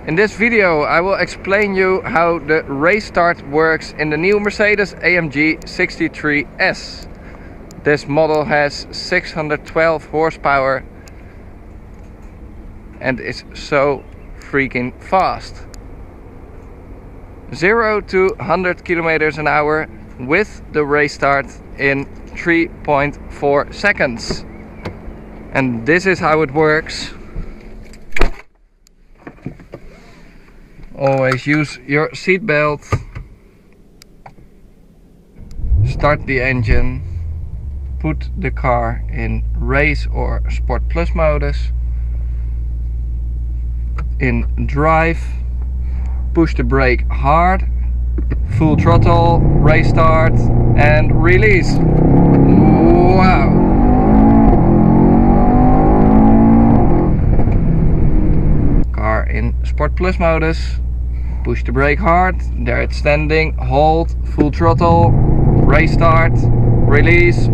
In this video I will explain you how the race start works in the new Mercedes-AMG E63 S. This model has 612 horsepower and is so freaking fast. 0 to 100 kilometers an hour with the race start in 3.4 seconds. And this is how it works. Always use your seat belt. Start the engine. Put the car in race or sport plus modus. In drive. Push the brake hard. Full throttle, race start and release. Wow! Car in sport plus modus. Push the brake hard, there it's standing, hold, full throttle, race start, release.